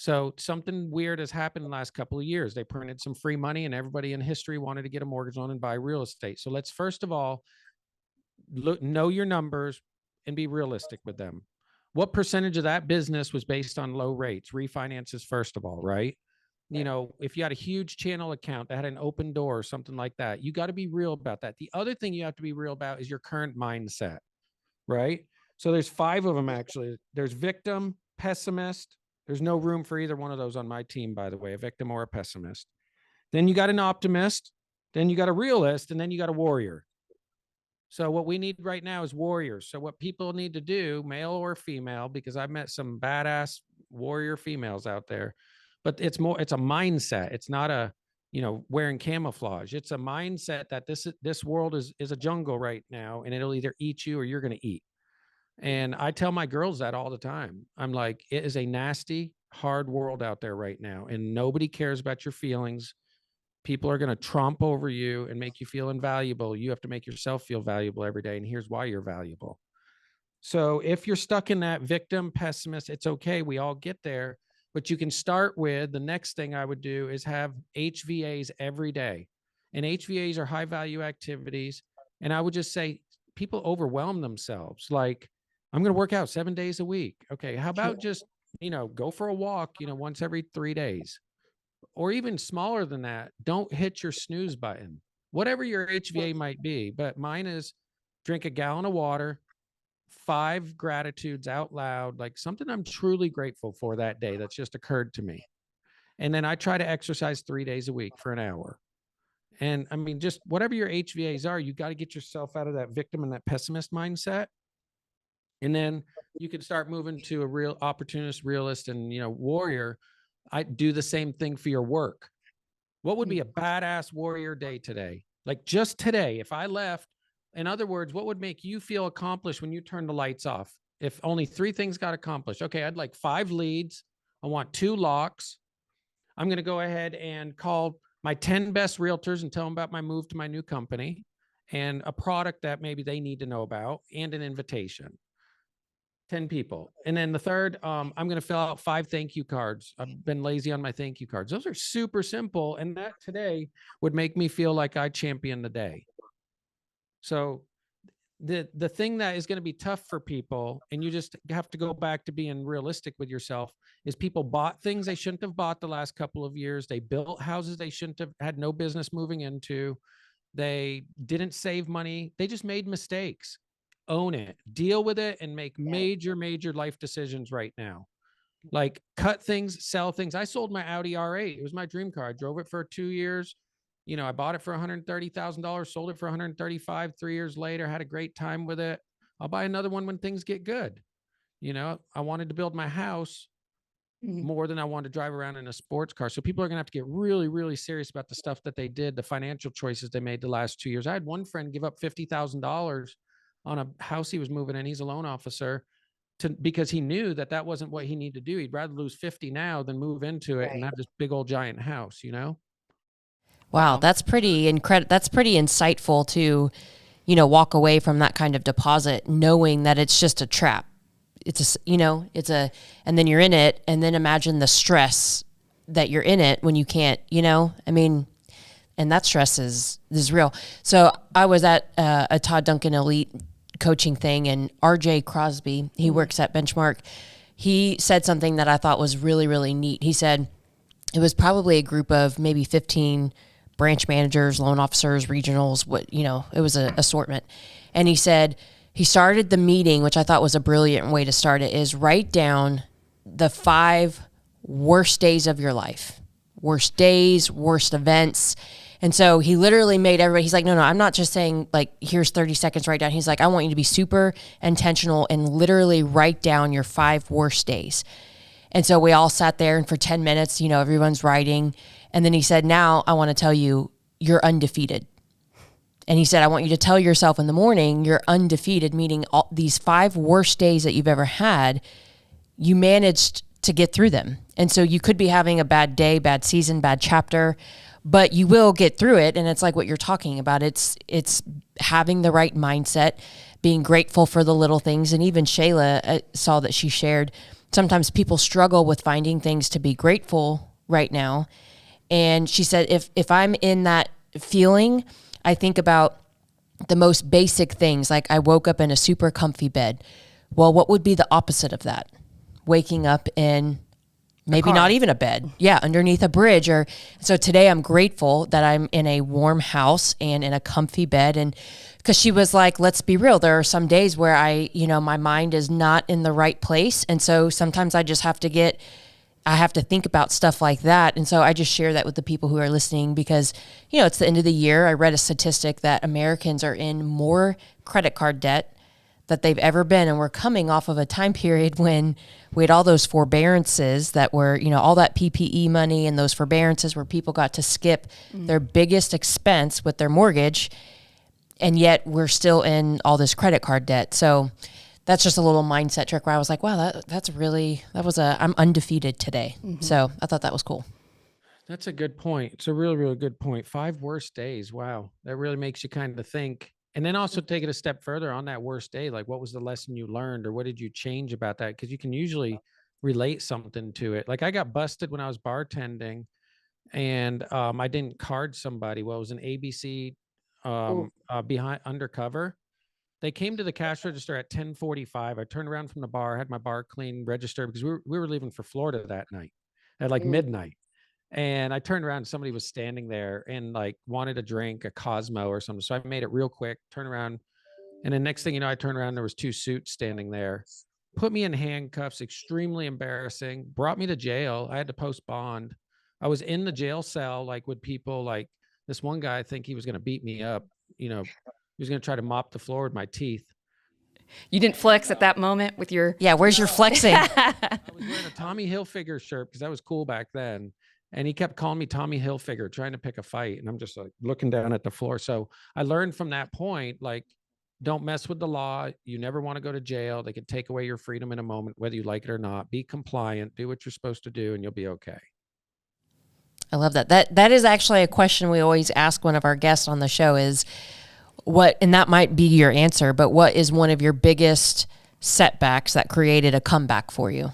[SPEAKER 3] So something weird has happened in the last couple of years. They printed some free money, and everybody in history wanted to get a mortgage loan and buy real estate. So let's first of all know your numbers and be realistic with them. What percentage of that business was based on low rates? Refinances, first of all, right? If you had a huge channel account that had an open door or something like that, you got to be real about that. The other thing you have to be real about is your current mindset, right? So there's 5 of them, actually. There's victim, pessimist. There's no room for either one of those on my team, by the way, a victim or a pessimist. Then you got an optimist. Then you got a realist, and then you got a warrior. So what we need right now is warriors. So what people need to do, male or female, because I've met some badass warrior females out there, but it's a mindset. It's not a, wearing camouflage. It's a mindset that this world is a jungle right now, and it'll either eat you or you're going to eat. And I tell my girls that all the time. I'm like, it is a nasty, hard world out there right now, and nobody cares about your feelings. People are going to trump over you and make you feel invaluable. You have to make yourself feel valuable every day. And here's why you're valuable. So if you're stuck in that victim pessimist, it's okay. We all get there. But you can start with, the next thing I would do is have HVAs every day. And HVAs are high value activities. And I would just say, people overwhelm themselves. Like, I'm going to work out 7 days a week. Okay. How about just, go for a walk, once every 3 days? Or even smaller than that, don't hit your snooze button, whatever your HVA might be. But mine is drink a gallon of water, 5 gratitudes out loud, like something I'm truly grateful for that day that's just occurred to me. And then I try to exercise 3 days a week for an hour. And I mean, just whatever your HVAs are, you got to get yourself out of that victim and that pessimist mindset. And then you can start moving to a real opportunist, realist, and, warrior. I do the same thing for your work. What would be a badass warrior day today? Like just today, if I left, in other words, what would make you feel accomplished when you turn the lights off? If only 3 things got accomplished. Okay, I'd like 5 leads. I want 2 locks. I'm going to go ahead and call my 10 best realtors and tell them about my move to my new company and a product that maybe they need to know about and an invitation. 10 people. And then the third, I'm going to fill out 5 thank you cards. I've been lazy on my thank you cards. Those are super simple. And that today would make me feel like I championed the day. So the thing that is going to be tough for people, and you just have to go back to being realistic with yourself, is people bought things they shouldn't have bought the last couple of years. They built houses they shouldn't have had no business moving into. They didn't save money. They just made mistakes. Own it, deal with it, and make major life decisions right now. Like cut things, sell things. I sold my Audi R8. It was my dream car. I drove it for 2 years. I bought it for $130,000, sold it for 135. 3 years later, had a great time with it. I'll buy another one when things get good. I wanted to build my house more than I wanted to drive around in a sports car. So people are going to have to get really serious about the stuff that they did, the financial choices they made the last 2 years. I had one friend give up $50,000 on a house he was moving in. He's a loan officer, because he knew that wasn't what he needed to do. He'd rather lose 50 now than move into it and have this big old giant house,
[SPEAKER 2] Wow, that's pretty incredible. That's pretty insightful to, walk away from that kind of deposit, knowing that it's just a trap. It's and then you're in it, and then imagine the stress that you're in it when you can't, and that stress is real. So I was at a Todd Duncan Elite coaching thing, and RJ Crosby, he works at Benchmark. He said something that I thought was really neat. He said it was probably a group of maybe 15 branch managers, loan officers, regionals, it was an assortment. And he said he started the meeting, which I thought was a brilliant way to start it, is write down the 5 worst days of your life, worst days, worst events. And so he literally made everybody, he's like, no, I'm not just saying like, here's 30 seconds, write down. He's like, I want you to be super intentional and literally write down your 5 worst days. And so we all sat there, and for 10 minutes, everyone's writing. And then he said, now I want to tell you, you're undefeated. And he said, I want you to tell yourself in the morning, you're undefeated, meaning all these 5 worst days that you've ever had, you managed to get through them. And so you could be having a bad day, bad season, bad chapter, but you will get through it. And it's like what you're talking about. It's having the right mindset, being grateful for the little things. And even Shayla saw that she shared, sometimes people struggle with finding things to be grateful right now. And she said, if I'm in that feeling, I think about the most basic things. Like I woke up in a super comfy bed. Well, what would be the opposite of that? Waking up in maybe not even a bed. Yeah, underneath a bridge. So today I'm grateful that I'm in a warm house and in a comfy bed. And because she was like, let's be real, there are some days where my mind is not in the right place. And so sometimes I just have to get I have to think about stuff like that. And so I just share that with the people who are listening because, it's the end of the year. I read a statistic that Americans are in more credit card debt that they've ever been. And we're coming off of a time period when we had all those forbearances that were, all that PPE money and those forbearances where people got to skip their biggest expense with their mortgage. And yet we're still in all this credit card debt. So that's just a little mindset trick where I was like, wow, I'm undefeated today. So I thought that was cool.
[SPEAKER 3] That's a good point. It's a really, really good point. 5 worst days. Wow. That really makes you kind of think. And then also take it a step further on that worst day. Like, what was the lesson you learned or what did you change about that? Because you can usually relate something to it. Like, I got busted when I was bartending and I didn't card somebody. Well, it was an ABC behind undercover. They came to the cash register at 10:45. I turned around from the bar, had my bar clean, registered because we were leaving for Florida that night at like midnight. And I turned around and somebody was standing there and like wanted a drink, a Cosmo or something. So I made it real quick, turn around. And then next thing you know, I turned around, there was 2 suits standing there, put me in handcuffs, extremely embarrassing, brought me to jail. I had to post bond. I was in the jail cell, like with people like this one guy, I think he was going to beat me up. He was going to try to mop the floor with my teeth.
[SPEAKER 1] You didn't flex at that moment with your...
[SPEAKER 2] Yeah, where's your flexing?
[SPEAKER 3] I was wearing a Tommy Hilfiger shirt because that was cool back then. And he kept calling me Tommy Hilfiger, trying to pick a fight. And I'm just like looking down at the floor. So I learned from that point, like, don't mess with the law. You never want to go to jail. They could take away your freedom in a moment, whether you like it or not. Be compliant, do what you're supposed to do, and you'll be okay.
[SPEAKER 2] I love that. That is actually a question we always ask one of our guests on the show is what, and that might be your answer, but what is one of your biggest setbacks that created a comeback for you?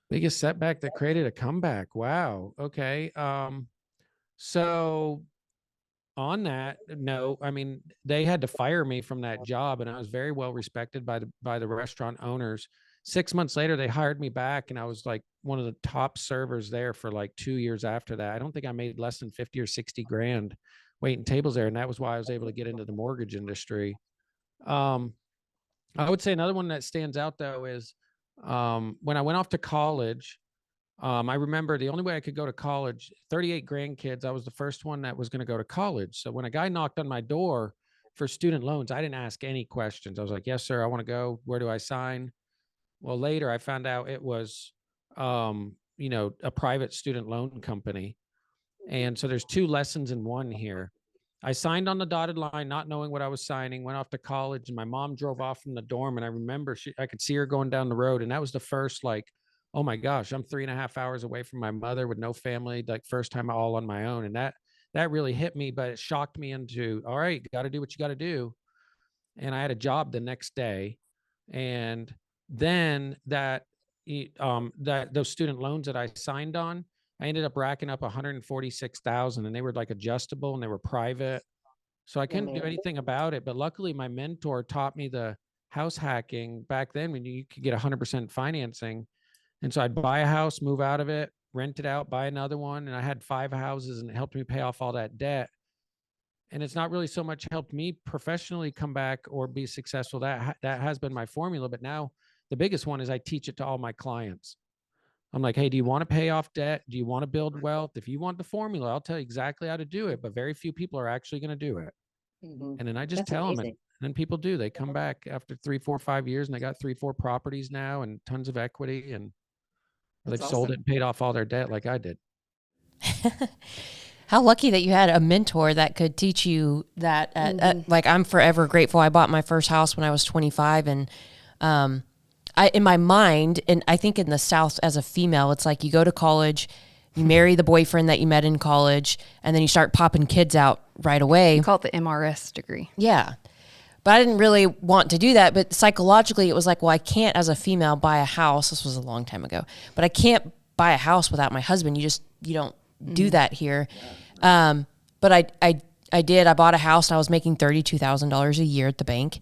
[SPEAKER 3] Biggest setback that created a comeback. Wow. Okay. So on that note, I mean, they had to fire me from that job and I was very well respected by the restaurant owners. 6 months later, they hired me back and I was like one of the top servers there for like 2 years after that. I don't think I made less than 50 or 60 grand waiting tables there. And that was why I was able to get into the mortgage industry. I would say another one that stands out though is when I went off to college, I remember the only way I could go to college, 38 grandkids, I was the first one that was going to go to college. So when a guy knocked on my door for student loans, I didn't ask any questions. I was like, yes, sir, I want to go. Where do I sign? Well, later I found out it was, a private student loan company. And so there's 2 lessons in one here. I signed on the dotted line, not knowing what I was signing, went off to college and my mom drove off from the dorm. And I remember I could see her going down the road. And that was the first, like, oh my gosh, I'm 3.5 hours away from my mother with no family, like first time all on my own. And that really hit me, but it shocked me into, all right, got to do what you got to do. And I had a job the next day. And then those student loans that I signed on, I ended up racking up 146,000 and they were like adjustable and they were private. So I couldn't do anything about it. But luckily my mentor taught me the house hacking back then when you could get 100% financing. And so I'd buy a house, move out of it, rent it out, buy another one. And I had 5 houses and it helped me pay off all that debt. And it's not really so much helped me professionally come back or be successful. That has been my formula. But now the biggest one is I teach it to all my clients. I'm like, hey, do you want to pay off debt? Do you want to build wealth? If you want the formula, I'll tell you exactly how to do it. But very few people are actually going to do it. And then I just tell them, and then people do. They come back after 3, 4, 5 years and they got 3, 4 properties now and tons of equity. And they've sold it and paid off all their debt like I did.
[SPEAKER 2] How lucky that you had a mentor that could teach you that. Like, I'm forever grateful. I bought my first house when I was 25 and, in my mind, and I think in the South as a female, it's like you go to college, you marry the boyfriend that you met in college, and then you start popping kids out right away.
[SPEAKER 1] You call it the MRS degree.
[SPEAKER 2] Yeah. But I didn't really want to do that. But psychologically, it was like, well, I can't, as a female, buy a house. This was a long time ago. But I can't buy a house without my husband. You don't do that here. But I did. I bought a house, and I was making $32,000 a year at the bank.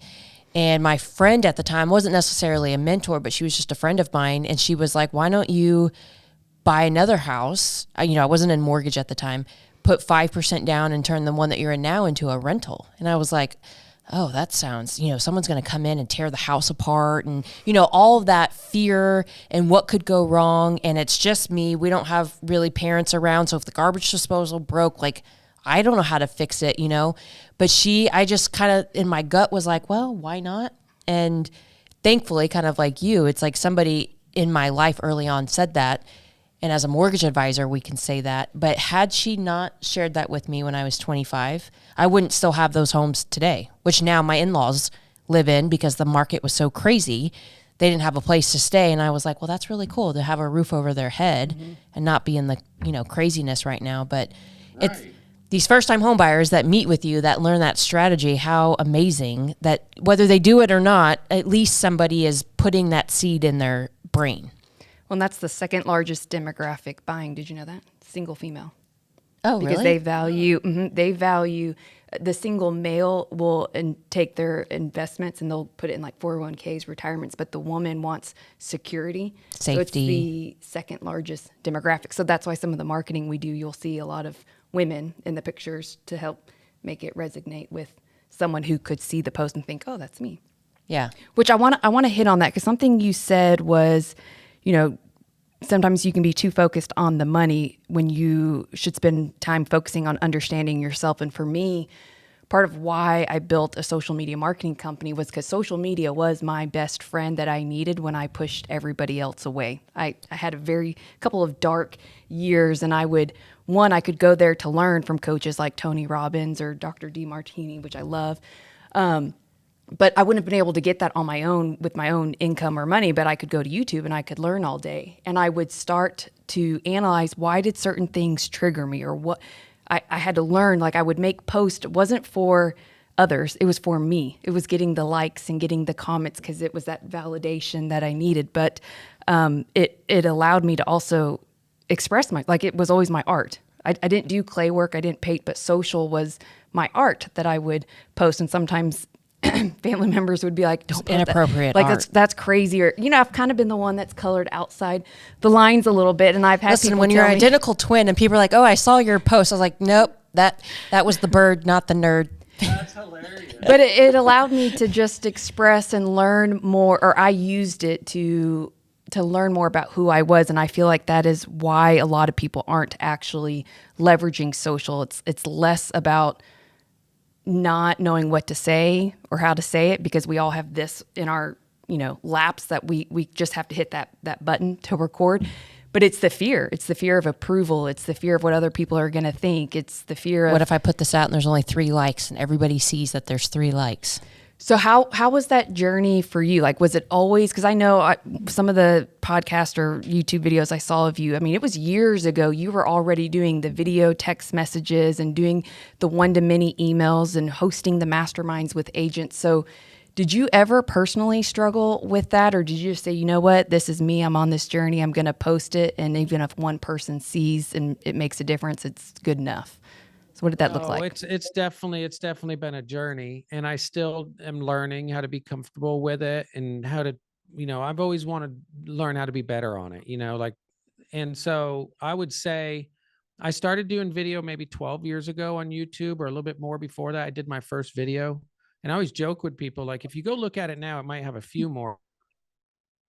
[SPEAKER 2] And my friend at the time wasn't necessarily a mentor, but she was just a friend of mine. And she was like, why don't you buy another house? I wasn't in mortgage at the time. Put 5% down and turn the one that you're in now into a rental. And I was like, oh, that sounds, someone's going to come in and tear the house apart and, all of that fear and what could go wrong. And it's just me. We don't have really parents around. So if the garbage disposal broke, like, I don't know how to fix it, But I just kind of in my gut was like, well, why not? And thankfully, kind of like you, it's like somebody in my life early on said that. And as a mortgage advisor, we can say that. But had she not shared that with me when I was 25, I wouldn't still have those homes today, which now my in-laws live in because the market was so crazy. They didn't have a place to stay. And I was like, well, that's really cool to have a roof over their head and not be in the, craziness right now. But it's these first-time home buyers that meet with you, that learn that strategy, how amazing that whether they do it or not, at least somebody is putting that seed in their brain.
[SPEAKER 1] Well, and that's the second largest demographic buying. Did you know that? Single female.
[SPEAKER 2] Oh,
[SPEAKER 1] because
[SPEAKER 2] really?
[SPEAKER 1] they value the single male will take their investments and they'll put it in like 401ks, retirements, but the woman wants security.
[SPEAKER 2] Safety.
[SPEAKER 1] So it's the second largest demographic. So that's why some of the marketing we do, you'll see a lot of women in the pictures to help make it resonate with someone who could see the post and think, oh, that's me.
[SPEAKER 2] Yeah.
[SPEAKER 1] Which I want to hit on that because something you said was, sometimes you can be too focused on the money when you should spend time focusing on understanding yourself. And for me, part of why I built a social media marketing company was because social media was my best friend that I needed when I pushed everybody else away. I had a couple of dark years, and I could go there to learn from coaches like Tony Robbins or Dr. DeMartini, which I love. But I wouldn't have been able to get that on my own with my own income or money, but I could go to YouTube and I could learn all day. And I would start to analyze, why did certain things trigger me, or what I had to learn. Like, I would make posts. It wasn't for others. It was for me. It was getting the likes and getting the comments because it was that validation that I needed. But it allowed me to also express it was always my art. I didn't do clay work. I didn't paint, but social was my art that I would post. And sometimes family members would be like, don't post
[SPEAKER 2] inappropriate
[SPEAKER 1] that. Like,
[SPEAKER 2] art.
[SPEAKER 1] that's crazy. Or, I've kind of been the one that's colored outside the lines a little bit. And I've had
[SPEAKER 2] Listen,
[SPEAKER 1] people
[SPEAKER 2] when you're
[SPEAKER 1] tell
[SPEAKER 2] an
[SPEAKER 1] me,
[SPEAKER 2] identical twin and people are like, oh, I saw your post. I was like, nope, that was the Byrd, not the nerd.
[SPEAKER 3] That's hilarious.
[SPEAKER 1] but it allowed me to just express and learn more, or I used it to learn more about who I was. And I feel like that is why a lot of people aren't actually leveraging social. It's less about not knowing what to say or how to say it, because we all have this in our, laps that we just have to hit that button to record. But it's the fear. It's the fear of approval. It's the fear of what other people are going to think. It's the fear of,
[SPEAKER 2] what if I put this out and there's only 3 likes and everybody sees that there's 3 likes?
[SPEAKER 1] So how was that journey for you? Like, was it always, because I know some of the podcast or YouTube videos I saw of you, I mean, it was years ago, you were already doing the video text messages and doing the one-to-many emails and hosting the masterminds with agents. So did you ever personally struggle with that? Or did you just say, you know what, this is me, I'm on this journey, I'm going to post it. And even if one person sees and it makes a difference, it's good enough. So what did that look like?
[SPEAKER 3] It's definitely been a journey, and I still am learning how to be comfortable with it and how to, I've always wanted to learn how to be better on it, and so I would say I started doing video maybe 12 years ago on YouTube, or a little bit more before that. I did my first video, and I always joke with people, like, if you go look at it now, it might have a few more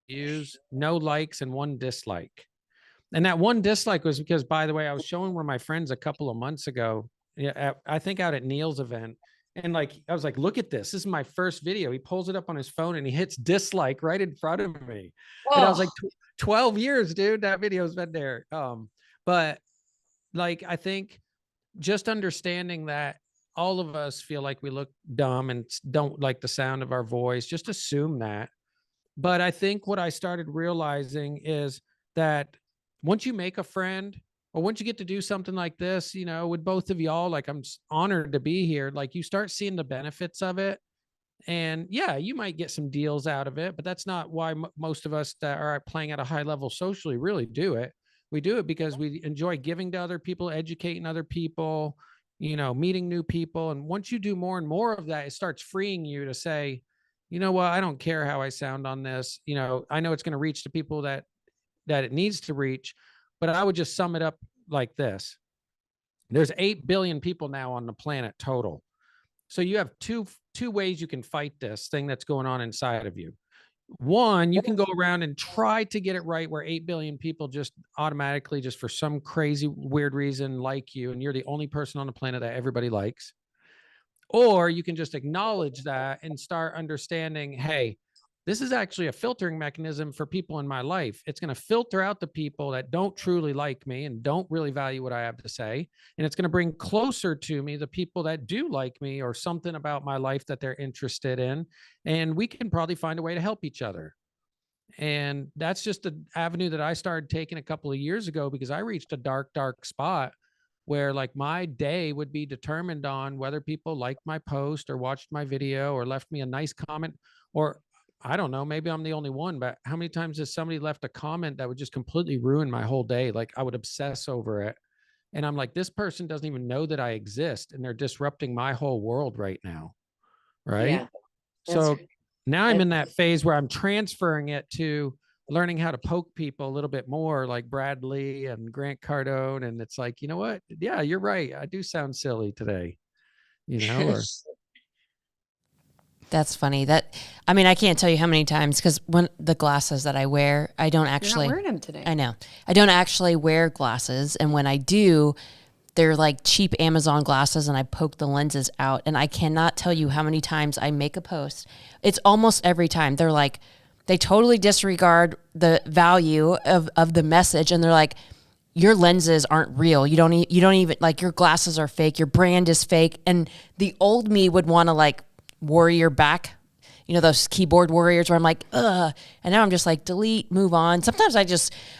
[SPEAKER 3] views, no likes, and 1 dislike. And that 1 dislike was because, by the way, I was showing one of my friends a couple of months ago, I think out at Neil's event. And I was like, look at this. This is my first video. He pulls it up on his phone and he hits dislike right in front of me. And I was like, 12 years, dude, that video's been there. But I think just understanding that all of us feel like we look dumb and don't like the sound of our voice, just assume that. But I think what I started realizing is that once you make a friend, or once you get to do something like this, with both of y'all, like, I'm honored to be here. Like, you start seeing the benefits of it. And yeah, you might get some deals out of it, but that's not why most of us that are playing at a high level socially really do it. We do it because we enjoy giving to other people, educating other people, meeting new people. And once you do more and more of that, it starts freeing you to say, you know what, I don't care how I sound on this. I know it's going to reach the people that it needs to reach, but I would just sum it up like this. There's 8 billion people now on the planet total. So you have two ways you can fight this thing that's going on inside of you. One, you can go around and try to get it right where 8 billion people just automatically, just for some crazy weird reason, like you, and you're the only person on the planet that everybody likes. Or you can just acknowledge that and start understanding, hey, this is actually a filtering mechanism for people in my life. It's going to filter out the people that don't truly like me and don't really value what I have to say. And it's going to bring closer to me the people that do like me or something about my life that they're interested in. And we can probably find a way to help each other. And that's just the avenue that I started taking a couple of years ago, because I reached a dark spot where like my day would be determined on whether people liked my post or watched my video or left me a nice comment, or I don't know, maybe I'm the only one, but how many times has somebody left a comment that would just completely ruin my whole day? Like I would obsess over it. And I'm like, this person doesn't even know that I exist and they're disrupting my whole world right now. Right.
[SPEAKER 1] Yeah.
[SPEAKER 3] So now I'm in that phase where I'm transferring it to learning how to poke people a little bit more, like Brad Lee and Grant Cardone. And it's like, you know what? Yeah, you're right. I do sound silly today, or
[SPEAKER 2] That's funny. I mean, I can't tell you how many times, because when the glasses that I wear, I don't actually.
[SPEAKER 1] You're not wearing them today.
[SPEAKER 2] I know. I don't actually wear glasses. And when I do, they're like cheap Amazon glasses, and I poke the lenses out. And I cannot tell you how many times I make a post. It's almost every time. They're like, they totally disregard the value of the message. And they're like, your lenses aren't real. You don't even, like, your glasses are fake. Your brand is fake. And the old me would want to like warrior back, those keyboard warriors where I'm like, ugh. And now I'm just like, delete, move on. Sometimes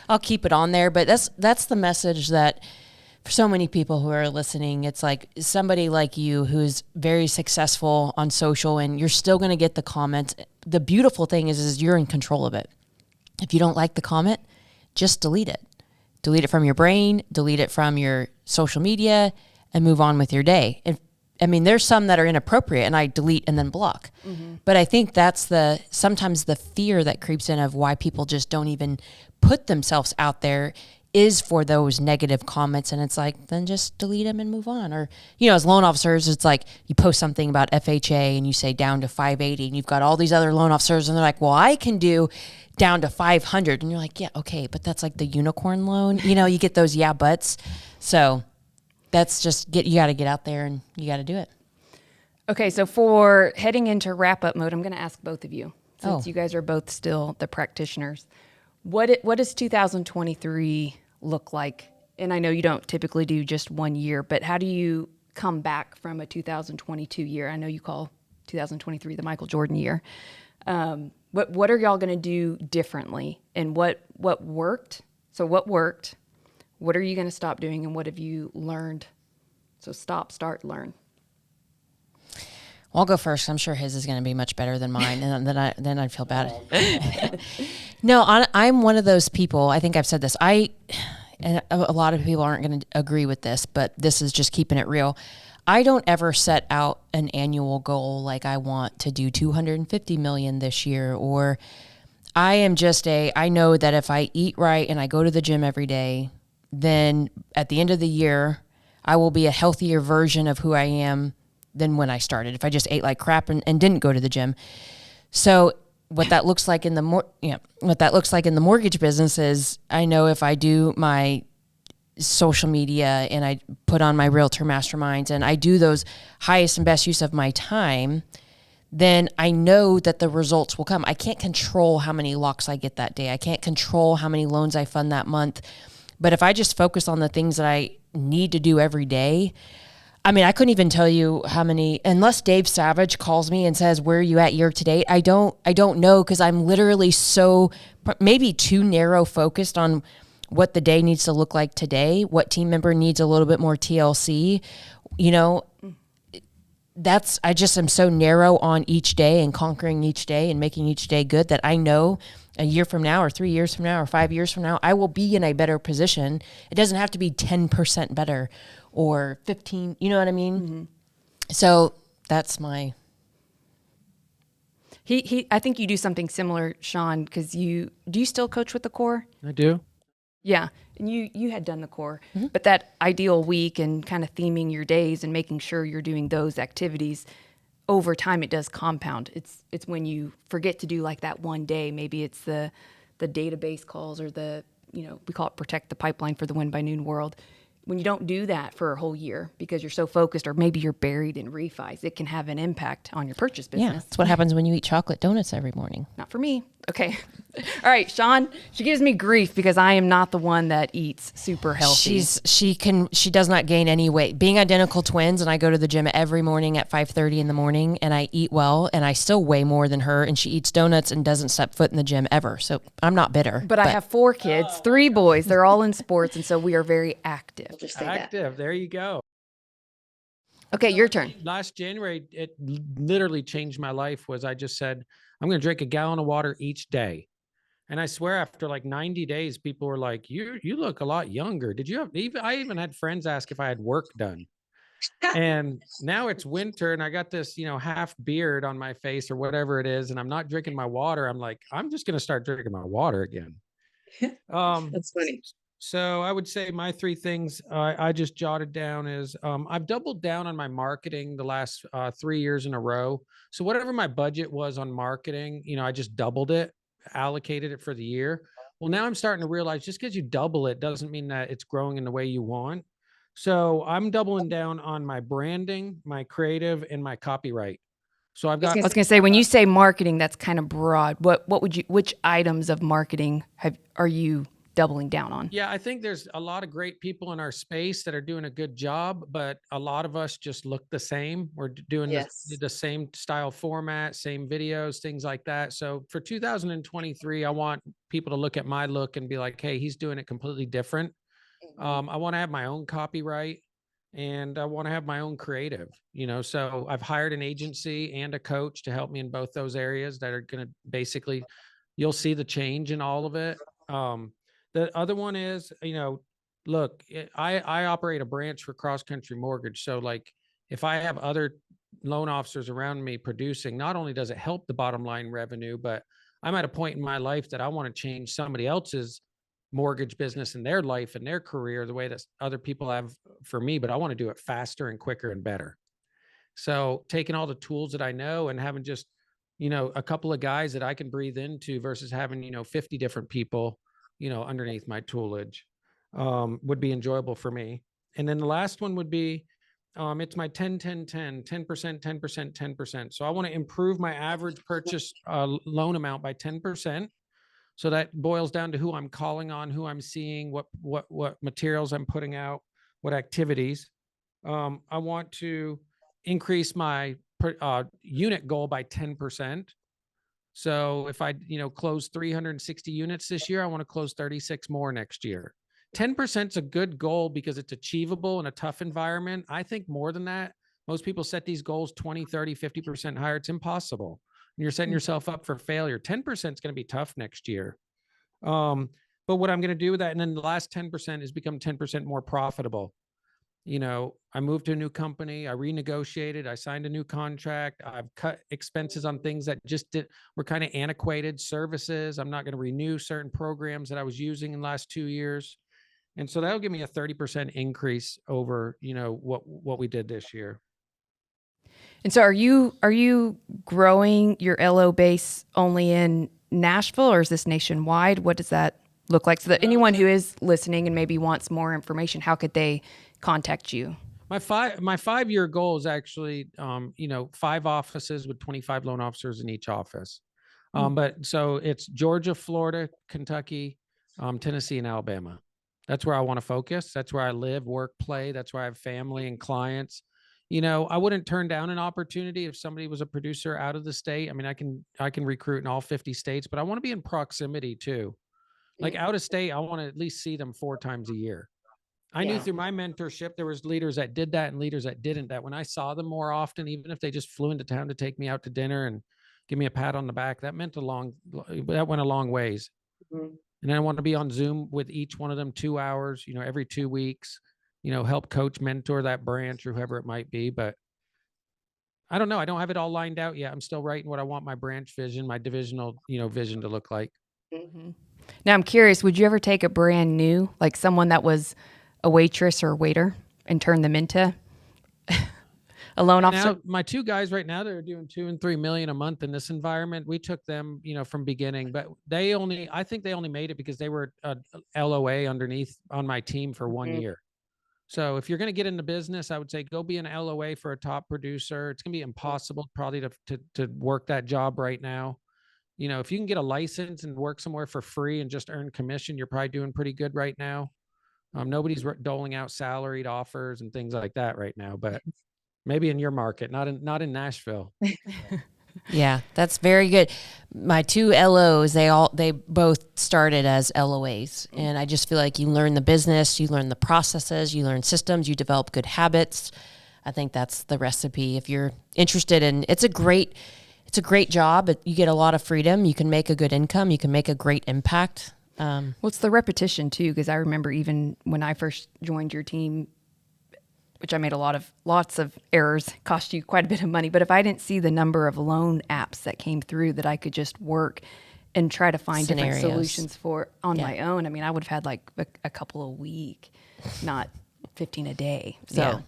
[SPEAKER 2] I'll keep it on there. But that's the message that for so many people who are listening, it's like somebody like you who's very successful on social, and you're still going to get the comments. The beautiful thing is you're in control of it. If you don't like the comment, just delete it. Delete it from your brain, delete it from your social media, and move on with your day. There's some that are inappropriate, and I delete and then block. Mm-hmm. But I think that's sometimes the fear that creeps in of why people just don't even put themselves out there is for those negative comments. And it's like, then just delete them and move on. Or, as loan officers, it's like you post something about FHA and you say down to 580, and you've got all these other loan officers, and they're like, well, I can do down to 500. And you're like, yeah, okay, but that's like the unicorn loan. You get those yeah buts. So that's just you got to get out there and you got to do it.
[SPEAKER 1] Okay, so for heading into wrap up mode, I'm going to ask both of you, since you guys are both still the practitioners. What does 2023 look like? And I know you don't typically do just 1 year, but how do you come back from a 2022 year? I know you call 2023 the Michael Jordan year. What are y'all going to do differently? And what worked? So what worked? What are you going to stop doing? And what have you learned? So stop, start, learn.
[SPEAKER 2] Well, I'll go first. I'm sure his is going to be much better than mine, and then I'd feel bad. No, I'm one of those people. I think I've said this. And a lot of people aren't going to agree with this, but this is just keeping it real. I don't ever set out an annual goal like I want to do 250 million this year, or I know that if I eat right and I go to the gym every day, then at the end of the year, I will be a healthier version of who I am than when I started, if I just ate like crap and didn't go to the gym. So what that looks like in the mortgage business is, I know if I do my social media and I put on my realtor masterminds and I do those highest and best use of my time, then I know that the results will come. I can't control how many locks I get that day. I can't control how many loans I fund that month. But if I just focus on the things that I need to do every day, I couldn't even tell you how many, unless Dave Savage calls me and says, where are you at year to date? I don't know, because I'm literally so maybe too narrow focused on what the day needs to look like today, what team member needs a little bit more TLC. I just am so narrow on each day and conquering each day and making each day good that I know a year from now or 3 years from now or 5 years from now, I will be in a better position. It doesn't have to be 10% better or 15, you know what I mean? Mm-hmm. So that's my...
[SPEAKER 1] I think you do something similar, Shawn, because do you still coach with the core?
[SPEAKER 3] I do.
[SPEAKER 1] Yeah. And you had done the core, but that ideal week and kind of theming your days and making sure you're doing those activities over time, it does compound. It's when you forget to do like that one day, maybe it's the database calls or we call it protect the pipeline for the win by noon world. When you don't do that for a whole year because you're so focused, or maybe you're buried in refis, it can have an impact on your purchase
[SPEAKER 2] Yeah,
[SPEAKER 1] business.
[SPEAKER 2] that's what happens when you eat chocolate donuts every morning.
[SPEAKER 1] Not for me. Okay. All right, Shawn, she gives me grief because I am not the one that eats super healthy.
[SPEAKER 2] She does not gain any weight. Being identical twins, and I go to the gym every morning at 5:30 in the morning, and I eat well, and I still weigh more than her, and she eats donuts and doesn't step foot in the gym ever. So I'm not bitter.
[SPEAKER 1] But I have 4 kids, 3 boys. They're all in sports, and so we are very active.
[SPEAKER 4] We'll just say
[SPEAKER 3] Active. There you go.
[SPEAKER 1] Okay, your turn.
[SPEAKER 3] Last January, it literally changed my life. Was I just said, I'm going to drink a gallon of water each day. And I swear after like 90 days, people were like, you look a lot younger. Did you have I even had friends ask if I had work done. And now it's winter and I got this, half beard on my face or whatever it is. And I'm not drinking my water. I'm like, I'm just going to start drinking my water again.
[SPEAKER 4] That's funny.
[SPEAKER 3] So I would say my 3 things I just jotted down is I've doubled down on my marketing the last 3 years in a row. So whatever my budget was on marketing, I just doubled it, allocated it for the year. Well, now I'm starting to realize just because you double it doesn't mean that it's growing in the way you want. So I'm doubling down on my branding, my creative, and my copyright. So I've got
[SPEAKER 1] I was going to say, when you say marketing, that's kind of broad. Which items of marketing are you doubling down on?
[SPEAKER 3] Yeah, I think there's a lot of great people in our space that are doing a good job, but a lot of us just look the same. We're doing the same style format, same videos, things like that. So for 2023, I want people to look at my look and be like, hey, he's doing it completely different. I want to have my own copyright and I want to have my own creative, so I've hired an agency and a coach to help me in both those areas that are going to basically, you'll see the change in all of it. The other one is, look, I operate a branch for Cross Country Mortgage. So like if I have other loan officers around me producing, not only does it help the bottom line revenue, but I'm at a point in my life that I want to change somebody else's mortgage business in their life and their career the way that other people have for me, but I want to do it faster and quicker and better. So taking all the tools that I know and having just, a couple of guys that I can breathe into versus having, 50 different people, underneath my toolage, would be enjoyable for me. And then the last one would be, it's my 10, 10, 10, 10%, 10%, 10%. So I want to improve my average purchase loan amount by 10%. So that boils down to who I'm calling on, who I'm seeing, what materials I'm putting out, what activities. I want to increase my unit goal by 10%. So if I, close 360 units this year, I want to close 36 more next year. 10% is a good goal because it's achievable in a tough environment. I think more than that, most people set these goals 20, 30, 50% higher. It's impossible. And you're setting yourself up for failure. 10% is going to be tough next year. But what I'm going to do with that, and then the last 10% is become 10% more profitable. I moved to a new company. I renegotiated. I signed a new contract. I've cut expenses on things that were kind of antiquated services. I'm not going to renew certain programs that I was using in the last 2 years. And so that'll give me a 30% increase over, what we did this year.
[SPEAKER 1] And so are you growing your LO base only in Nashville, or is this nationwide? What does that look like? So that anyone who is listening and maybe wants more information, how could they contact you?
[SPEAKER 3] My 5-year goal is actually, 5 offices with 25 loan officers in each office. But so it's Georgia, Florida, Kentucky, Tennessee, and Alabama. That's where I want to focus. That's where I live, work, play. That's where I have family and clients. I wouldn't turn down an opportunity if somebody was a producer out of the state. I mean, I can recruit in all 50 states, but I want to be in proximity too. Like out of state, I want to at least see them 4 times a year. I knew through my mentorship, there was leaders that did that and leaders that didn't, that when I saw them more often, even if they just flew into town to take me out to dinner and give me a pat on the back, that went a long ways. And I want to be on Zoom with each one of them 2 hours, every 2 weeks, help coach, mentor that branch or whoever it might be. But I don't know. I don't have it all lined out yet. I'm still writing what I want my branch vision, my divisional, vision to look like.
[SPEAKER 1] Mm-hmm. Now I'm curious, would you ever take a brand new, like someone that was a waitress or a waiter, and turn them into a loan officer?
[SPEAKER 3] Now, my two guys right now, they're doing 2 and 3 million a month in this environment. We took them, from beginning, but I think they only made it because they were LOA underneath on my team for 1 year. So if you're going to get into business, I would say go be an LOA for a top producer. It's going to be impossible probably to work that job right now. If you can get a license and work somewhere for free and just earn commission, you're probably doing pretty good right now. Nobody's doling out salaried offers and things like that right now, but maybe in your market, not in Nashville.
[SPEAKER 2] Yeah, that's very good. My two LOs, they both started as LOAs, and I just feel like you learn the business, you learn the processes, you learn systems, you develop good habits. I think that's the recipe. If you're interested in, it's a great job. You get a lot of freedom. You can make a good income. You can make a great impact.
[SPEAKER 1] Well, it's the repetition too, because I remember even when I first joined your team, which I made lots of errors, cost you quite a bit of money. But if I didn't see the number of loan apps that came through that I could just work and try to find different solutions for on my own, I mean, I would have had like a couple a week, not 15 a day. So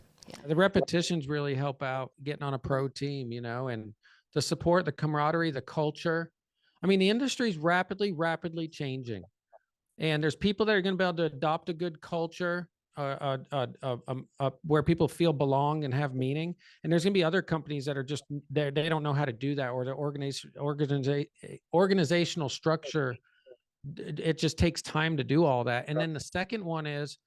[SPEAKER 3] the repetitions really help out getting on a pro team, and the support, the camaraderie, the culture. I mean, the industry is rapidly changing, and there's people that are going to be able to adopt a good culture, where people feel belong and have meaning. And there's going to be other companies that are just they don't know how to do that, or the organizational structure. It just takes time to do all that. And then the second one is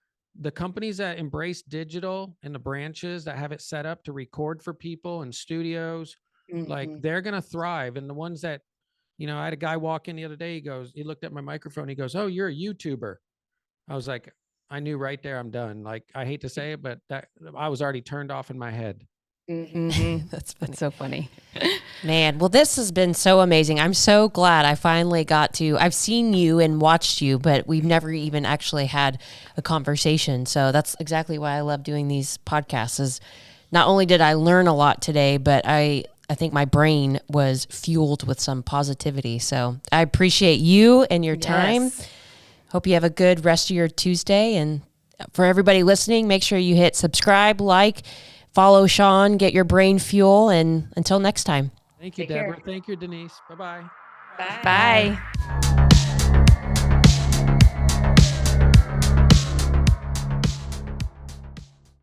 [SPEAKER 3] the companies that embrace digital and the branches that have it set up to record for people and studios, like they're going to thrive. And the ones that, I had a guy walk in the other day. He looked at my microphone. He goes, "Oh, you're a YouTuber." I was like, I knew right there, I'm done. Like, I hate to say it, but that I was already turned off in my head.
[SPEAKER 2] That's funny.
[SPEAKER 1] That's so funny.
[SPEAKER 2] Man, well, this has been so amazing. I'm so glad I finally I've seen you and watched you, but we've never even actually had a conversation. So that's exactly why I love doing these podcasts, is not only did I learn a lot today, but I think my brain was fueled with some positivity. So I appreciate you and your time. Hope you have a good rest of your Tuesday. And for everybody listening, make sure you hit subscribe, follow Shawn, get your brain fuel. And until next time.
[SPEAKER 3] Thank you, Deborah. Thank you, Denise. Bye-bye.
[SPEAKER 1] Bye.